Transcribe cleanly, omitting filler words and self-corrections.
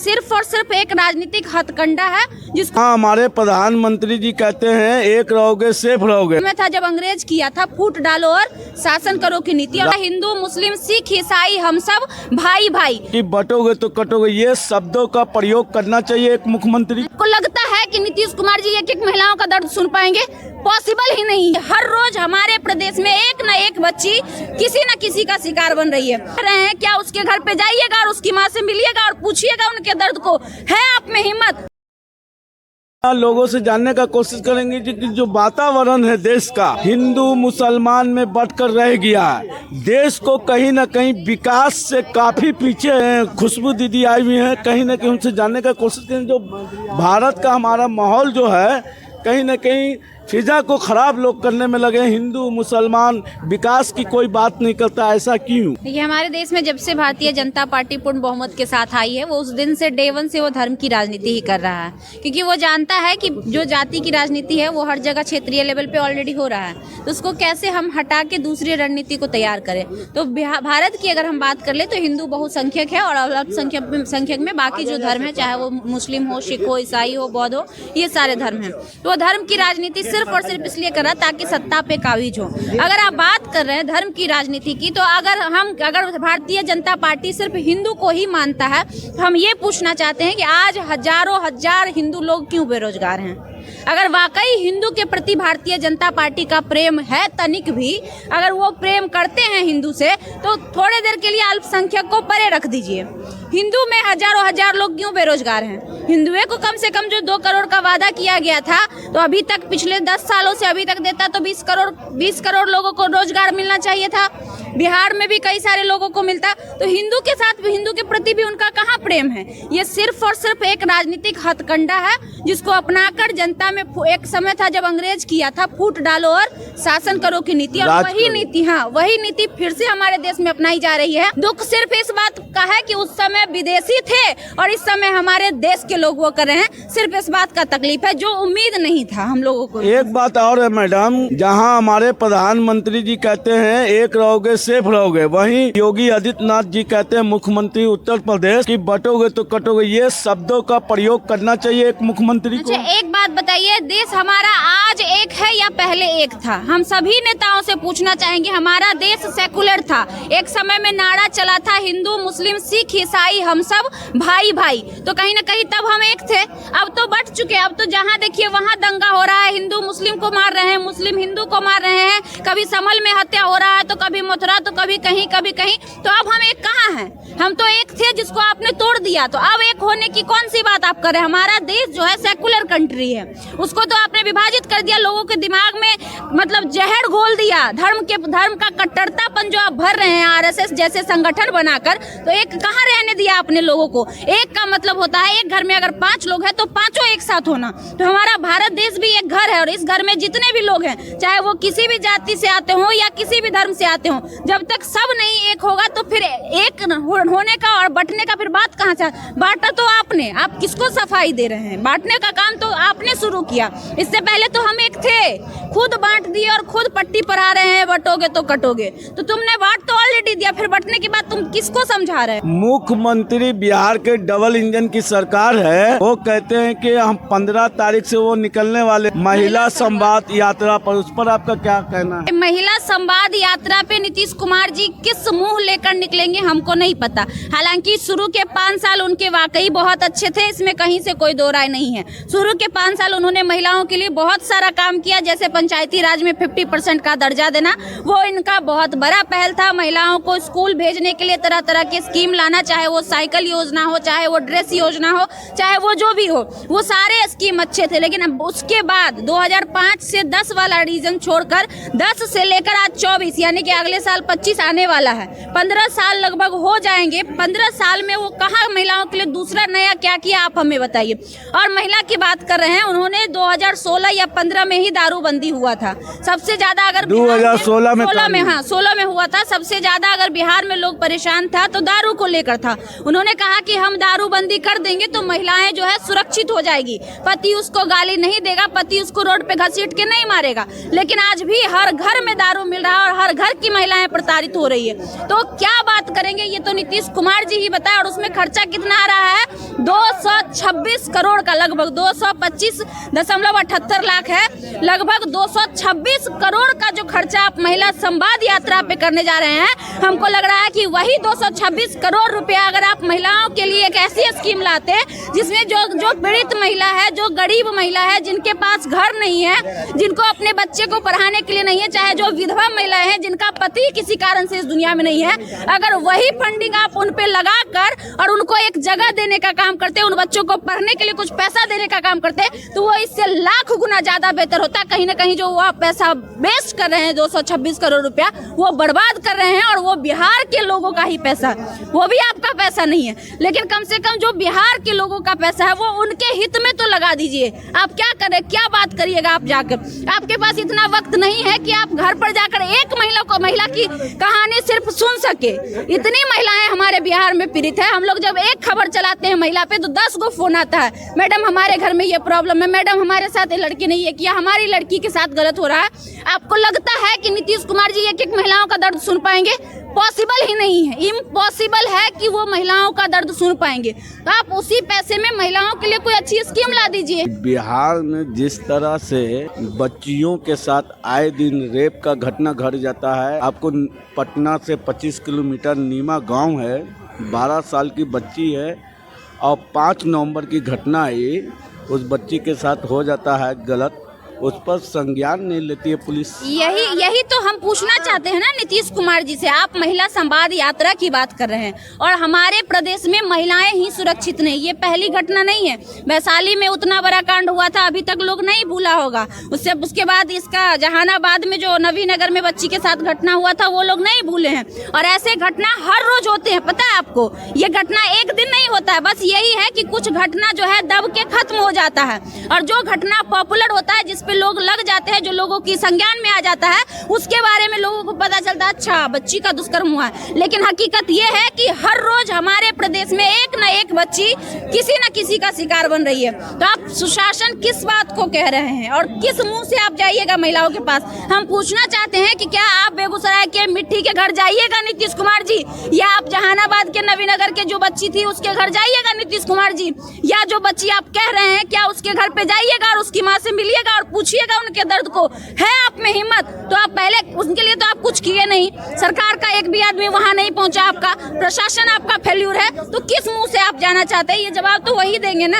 सिर्फ और सिर्फ एक राजनीतिक हथकंडा है जिसको हमारे प्रधानमंत्री जी कहते हैं एक रहोगे सेफ रहोगे। में था जब अंग्रेज किया था फूट डालो और शासन करो की नीति, और हिंदू मुस्लिम सिख ईसाई हम सब भाई भाई कि बटोगे तो कटोगे, ये शब्दों का प्रयोग करना चाहिए एक मुख्यमंत्री को। लगता है कि नीतीश कुमार जी एक एक महिलाओं का दर्द सुन पाएंगे? पॉसिबल ही नहीं है। हर रोज हमारे प्रदेश में एक न एक बच्ची किसी न किसी का शिकार बन रही है। क्या उसके घर पे जाइएगा और उसकी माँ से मिलिएगा और पूछिएगा उनके दर्द को? है आप में हिम्मत? लोगों से जानने का कोशिश करेंगे कि जो वातावरण है देश का हिंदू मुसलमान में बंटकर रह गया है। देश को कहीं न कहीं विकास से काफी पीछे है। खुशबू दीदी आई हुई है, कहीं न कहीं उनसे जानने का कोशिश करें। जो भारत का हमारा माहौल जो है कहीं न कहीं फिजा को खराब लोग करने में लगे। हिंदू मुसलमान विकास की कोई बात नहीं करता, ऐसा क्यों? देखिए, हमारे देश में जब से भारतीय जनता पार्टी पूर्ण बहुमत के साथ आई है, वो उस दिन से डे वन से वो धर्म की राजनीति ही कर रहा है, क्योंकि वो जानता है कि जो जाति की राजनीति है वो हर जगह क्षेत्रीय लेवल पे ऑलरेडी हो रहा है। तो उसको कैसे हम हटा के दूसरी रणनीति को तैयार करें। तो भारत की अगर हम बात कर ले तो हिंदू बहुसंख्यक है और अल्पसंख्यक में बाकी जो धर्म है, चाहे वो मुस्लिम हो, सिख हो, ईसाई हो, बौद्ध हो, ये सारे धर्म है। तो वो धर्म की राजनीति सिर्फ और सिर्फ इसलिए कर रहा है ताकि सत्ता पे काबिज हो। अगर आप बात कर रहे हैं धर्म की राजनीति की, तो अगर भारतीय जनता पार्टी सिर्फ हिंदू को ही मानता है, तो हम ये पूछना चाहते हैं कि आज हजारों हजार हिंदू लोग क्यों बेरोजगार हैं? अगर वाकई हिंदू के प्रति भारतीय जनता पार्टी का प्रेम है तनिक भी, अगर वो प्रेम करते हैं हिंदू से, तो थोड़े देर के लिए अल्पसंख्यक को परे रख दीजिए। हिंदू में हजारों हजार लोग क्यों बेरोजगार हैं? हिंदुओं को कम से कम जो 2 करोड़ का वादा किया गया था, तो अभी तक पिछले 10 सालों से अभी तक देता तो 20 करोड़ लोगों को रोजगार मिलना चाहिए था। बिहार में भी कई सारे लोगों को मिलता। तो हिंदू के साथ हिंदू के प्रति भी उनका कहाँ प्रेम है? ये सिर्फ और सिर्फ एक राजनीतिक हथकंडा है जिसको अपनाकर जनता में एक समय था जब अंग्रेज किया था फूट डालो और शासन करो की नीति, और वही नीति फिर से हमारे देश में अपनाई जा रही है। दुख सिर्फ इस बात का है कि उस समय विदेशी थे और इस समय हमारे देश के लोग वो कर रहे हैं। सिर्फ इस बात का तकलीफ है जो उम्मीद नहीं था हम लोगों को। एक बात और है मैडम, जहां हमारे प्रधानमंत्री जी कहते हैं एक रहोगे सेफ रहोगे, वहीं योगी आदित्यनाथ जी कहते हैं मुख्यमंत्री उत्तर प्रदेश की बटोगे तो कटोगे, ये शब्दों का प्रयोग करना चाहिए एक मुख्यमंत्री को। एक बात बताइए, देश हमारा आज एक है या पहले एक था? हम सभी नेताओं से पूछना चाहेंगे। हमारा देश सेकुलर था, एक समय में नारा चला था हिंदू मुस्लिम सिख ईसाई हम सब भाई भाई, तो कहीं ना कहीं तब हम एक थे। अब तो बट चुके, अब तो जहाँ देखिए वहाँ दंगा हो रहा है, हिंदू मुस्लिम को मार रहे हैं, मुस्लिम हिंदू को मार रहे हैं, कभी समल में हत्या हो रहा है, तो कभी मथुरा, तो कभी कहीं कभी कहीं। तो अब हम एक कहाँ हैं? हम तो एक थे जिसको आपने तोड़ दिया, तो अब एक होने की कौन सी बात आप कर रहे हैं? हमारा देश जो है सेकुलर कंट्री है, उसको तो आपने विभाजित कर दिया, लोगों के दिमाग में मतलब जहर घोल दिया। धर्म का कट्टरतापन जो आप भर रहे हैं आरएसएस जैसे संगठन बनाकर, तो एक कहाँ रहने दिया आपने लोगों को? एक का मतलब होता है एक घर में अगर 5 लोग हैं तो पांचों एक साथ होना। तो हमारा भारत देश भी एक घर है और इस घर में जितने भी लोग हैं, चाहे वो किसी भी जाति से आते हो या किसी भी धर्म से आते हो, जब तक सब नहीं एक होगा तो फिर एक होने का और बंटने का फिर बात कहाँ से? बांटा तो आपने, आप किसको सफाई दे रहे हैं? बांटने का काम तो आपने शुरू किया, इससे पहले तो हम एक थे, खुद बांट दिए और खुद पट्टी पढ़ा रहे हैं बटोगे तो कटोगे। तो तुमने बांट तो ऑलरेडी दिया, फिर बंटने के बाद तुम किसको समझा रहे हैं? मुख्यमंत्री बिहार के डबल इंजन की सरकार है, वो कहते हैं कि हम 15 तारीख से वो निकलने वाले महिला संवाद यात्रा पर, उस पर आपका क्या कहना है? महिला संवाद यात्रा पे नीतीश कुमार जी किस मुंह लेकर निकलेंगे हमको नहीं पता। हालांकि शुरू के 5 साल उनके वाकई बहुत अच्छे थे, इसमें कहीं से कोई दो राय नहीं है। शुरू के 5 साल उन्होंने महिलाओं के लिए बहुत सारा काम किया, जैसे पंचायती राज में 50% का दर्जा देना, वो इनका बहुत बड़ा पहल था। महिलाओं को स्कूल भेजने के लिए तरह तरह के स्कीम लाना, चाहे वो साइकिल योजना हो, चाहे वो ड्रेस योजना हो, चाहे वो जो भी हो, वो सारे स्कीम अच्छे थे। लेकिन अब उसके बाद 2005 से 10 वाला रीजन छोड़कर 10 से लेकर आज 24, यानी कि अगले साल 25 आने वाला है, 15 साल लगभग हो जाएंगे। 15 साल में वो कहाँ महिलाओं के लिए दूसरा नया क्या किया, आप हमें बताइए। और महिला की बात कर रहे हैं, उन्होंने 2016 या 15 में ही दारूबंदी हुआ था। सबसे ज्यादा अगर 2016 में 16 में हुआ था। सबसे ज्यादा अगर बिहार में लोग परेशान था तो दारू को लेकर था। उन्होंने कहा कि हम दारूबंदी कर देंगे तो महिलाएं जो है सुरक्षित हो जाएगी, पति उसको गाली नहीं देगा, पति उसको रोड पे घसीट के नहीं मारेगा। लेकिन आज भी हर घर में दारू मिल रहा है और हर घर की महिलाएं प्रताड़ित हो रही है। तो क्या बात करेंगे, ये तो नीतीश कुमार जी ही बताए। और उसमें खर्चा कितना आ रहा है? 226 करोड़ का, लगभग 225.78 लाख है, लगभग 226 करोड़ का जो खर्चा आप महिला संवाद यात्रा पे करने जा रहे हैं। हमको लग रहा है कि वही 226 करोड़ रुपया अगर आप महिलाओं के लिए एक ऐसी स्कीम लाते जिसमें जो पीड़ित महिला है, जो गरीब महिला है, जिनके पास घर नहीं है, जिनको अपने बच्चे को पढ़ाने के लिए नहीं है, चाहे जो विधवा महिलाएं हैं जिनका पति किसी कारण से इस दुनिया में नहीं है, अगर वही फंडिंग आप उन पे लगा कर और उनको एक जगह देने का काम करते, उन बच्चों को पढ़ने के लिए कुछ पैसा देने का काम करते, तो वो इससे लाख गुना ज्यादा बेहतर होता। कहीं ना कहीं जो वो पैसा वेस्ट कर रहे हैं 226 करोड़ रुपया, वो बर्बाद कर रहे हैं और वो बिहार के लोगों का ही पैसा, वो भी आपका पैसा नहीं है। लेकिन कम से कम जो बिहार के लोगों का पैसा है वो उनके हित में तो लगा दीजिए। आप क्या करें, क्या बात करिएगा आप जाकर? आपके पास इतना वक्त नहीं है कि आप घर पर जाकर एक महिला की कहानी सिर्फ सुन सके। इतनी महिलाएं हमारे बिहार में पीड़ित है। हम लोग जब एक खबर चलाते हैं महिला पे तो 10 गो फोन आता है, मैडम हमारे घर में ये प्रॉब्लम है, मैडम हमारे साथ ये लड़की नहीं है किया, हमारी लड़की के साथ गलत हो रहा है। आपको लगता है कि नीतीश कुमार जी एक एक महिलाओं का दर्द सुन पाएंगे? पॉसिबल ही नहीं है, इम्पॉसिबल है कि वो महिलाओं का दर्द सुन पाएंगे। तो आप उसी पैसे में महिलाओं के लिए कोई अच्छी स्कीम ला दीजिए। बिहार में जिस तरह से बच्चियों के साथ आए दिन रेप का घटना घट जाता है, आपको पटना से 25 किलोमीटर नीमा गांव है, 12 साल की बच्ची है और 5 नवंबर की घटना आई, उस बच्ची के साथ हो जाता है गलत, उस पर संज्ञान नहीं लेती है पुलिस। यही तो हम पूछना चाहते हैं ना नीतीश कुमार जी से। आप महिला संवाद यात्रा की बात कर रहे हैं और हमारे प्रदेश में महिलाएं ही सुरक्षित नहीं। ये पहली घटना नहीं है, वैशाली में उतना बड़ा कांड हुआ था, अभी तक लोग नहीं भूला होगा। उसके बाद इसका जहानाबाद में जो नवीनगर में बच्ची के साथ घटना हुआ था वो लोग नहीं भूले हैं। और ऐसे घटना हर रोज होते हैं, पता है आपको? ये घटना एक दिन नहीं होता है, बस यही है कि कुछ घटना जो है दब के खत्म हो जाता है और जो घटना पॉपुलर होता है, जिस पे लोग लग जाते हैं, जो लोगों की संज्ञान में आ जाता है, उसके बारे में लोगों को पता चलता है अच्छा बच्ची का दुष्कर्म हुआ है। लेकिन हकीकत ये है कि हर रोज हमारे प्रदेश में एक न एक बच्ची किसी न किसी का शिकार बन रही है। तो आप सुशासन किस बात को कह रहे हैं और किस मुंह से आप जाइएगा महिलाओं के पास? हम पूछना चाहते हैं कि क्या आप बेगूसराय के मिट्टी के घर जाइएगा नीतीश कुमार जी, या आप जहानाबाद के नवीनगर के जो बच्ची थी उसके घर जाइएगा नीतीश कुमार जी, या जो बच्ची आप कह रहे हैं क्या उसके घर पे जाइएगा और उसकी माँ से मिलिएगा और पूछिएगा उनके दर्द को? है आप में हिम्मत? तो आप पहले उनके लिए तो आप कुछ किए नहीं, सरकार का एक भी आदमी वहां नहीं पहुंचा, आपका प्रशासन आपका फेल्यूर है, तो किस मुंह से आप जाना चाहते हैं? ये जवाब तो वही देंगे ना।